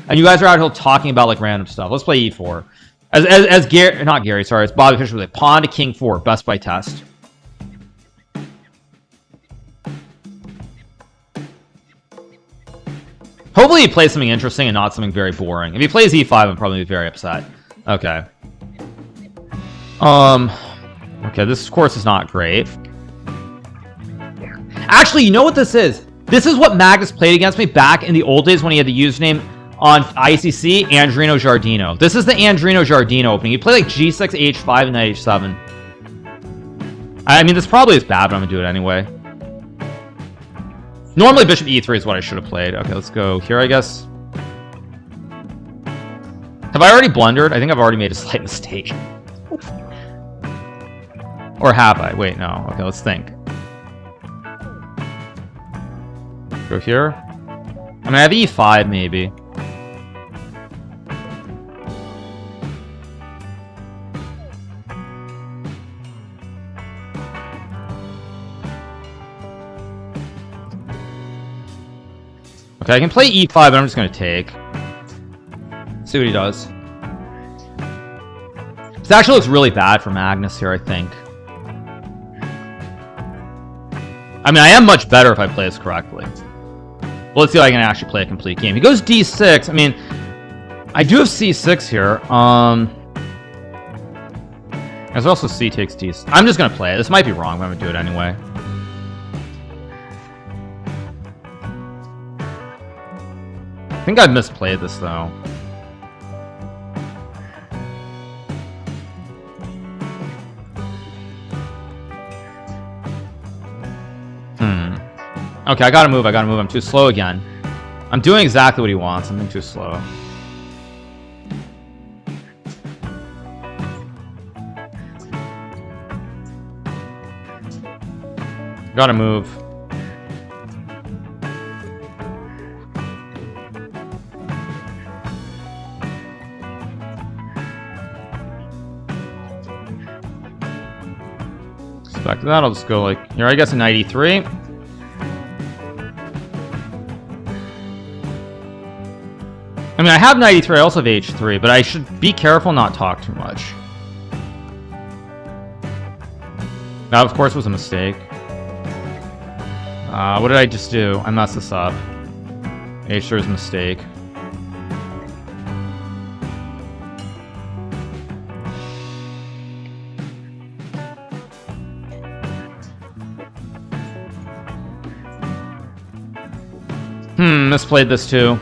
and you guys are out here talking about like random stuff. Let's play e4. As Gary, not Gary, sorry, it's Bobby Fischer with a pawn to king 4, best by test. Hopefully he plays something interesting and not something very boring. If he plays e5, I'm probably very upset. Okay. Okay, this course is not great. Actually, you know what this is? This is what Magnus played against me back in the old days when he had the username on ICC, Andrino Giardino. This is the Andrino Giardino opening. He played like g6, h5, and knight h7. I mean, this probably is bad, but I'm gonna do it anyway. Normally, bishop e3 is what I should have played. Okay, let's go here, I guess. Have I already blundered? I think I've already made a slight mistake. Or have I? Wait, no. Okay, let's think. Go here. I mean, I have e5, maybe. Okay, I can play e5, but I'm just going to take. See what he does. This actually looks really bad for Magnus here, I think. I mean, I am much better if I play this correctly. Well, let's see if I can actually play a complete game. He goes d6. I mean, I do have c6 here. There's also c takes d6. I'm just going to play it. This might be wrong, but I'm going to do it anyway. I think I misplayed this, though. Okay, I gotta move, I'm too slow again. I'm doing exactly what he wants, I'm being too slow. Gotta move. Back to that, I'll just go like here, I guess a knight e3. I mean, I have knight e3, I also have h3, but I should be careful not talk too much. That, of course, was a mistake. What did I just do? I messed this up. h3 is a mistake. Misplayed this too.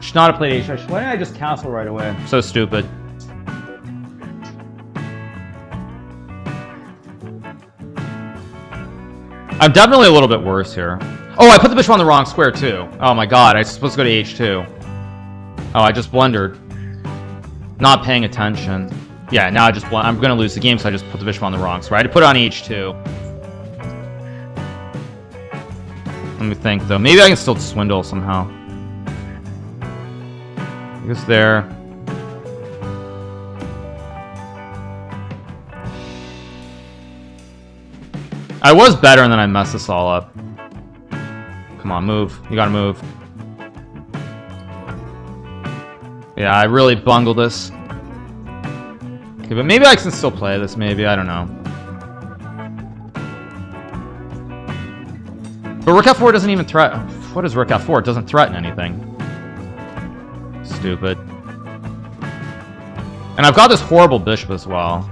Should not have played h3. Why didn't I just castle right away? So stupid. I'm definitely a little bit worse here. Oh, I put the bishop on the wrong square too. Oh my god, I was supposed to go to h2. Oh, I just blundered. Not paying attention. Yeah, now I'm gonna lose the game, so I just put the bishop on the wrong square. I had to put it on h2. Let me think, though. Maybe I can still swindle somehow. I guess there. I was better, and then I messed this all up. Come on, move. You gotta move. Yeah, I really bungled this. Okay, but maybe I can still play this, maybe. I don't know. But rook f4 doesn't even threaten. What is rook f4? It doesn't threaten anything. Stupid. And I've got this horrible bishop as well.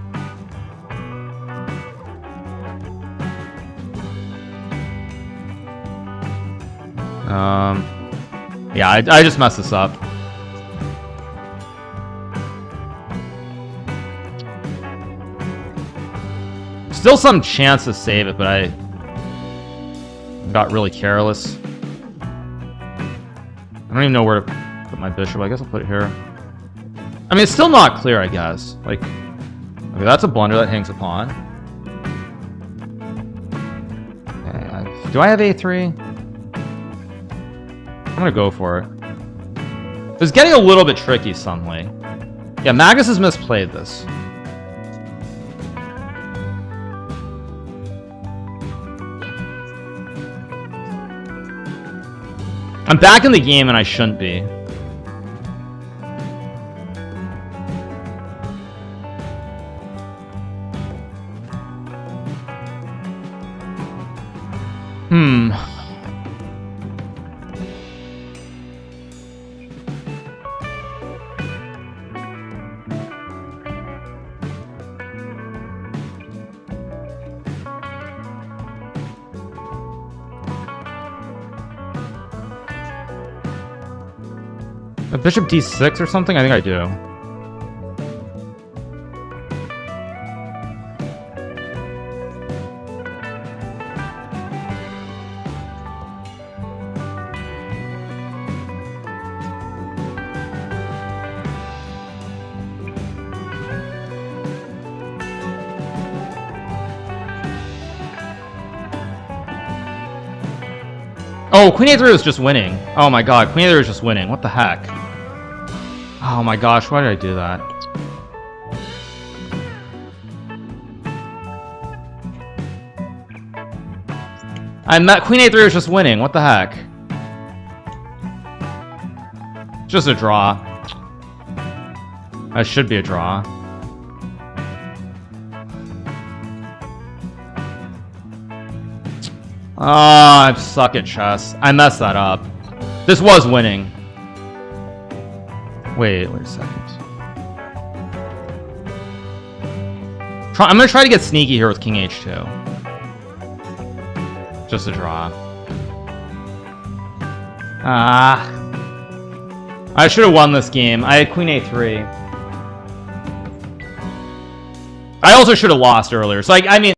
Yeah, I just messed this up. Still some chance to save it, but I got really careless. I don't even know where to put my bishop. I guess I'll put it here. I mean, it's still not clear, I guess. Like, okay, that's a blunder that hangs a pawn. Okay, do I have a3? I'm gonna go for it. It's getting a little bit tricky suddenly. Yeah, Magnus has misplayed this. I'm back in the game and I shouldn't be. A bishop d6 or something? I think I do. Oh, queen a3 was just winning. Oh my god, queen a3 was just winning. What the heck? Oh my gosh, why did I do that? Queen a3 was just winning. What the heck? Just a draw. That should be a draw. Oh, I suck at chess. I messed that up. This was winning. Wait a second. I'm gonna try to get sneaky here with king h2. Just a draw. I should have won this game. I had queen a3. I also should have lost earlier. So I mean...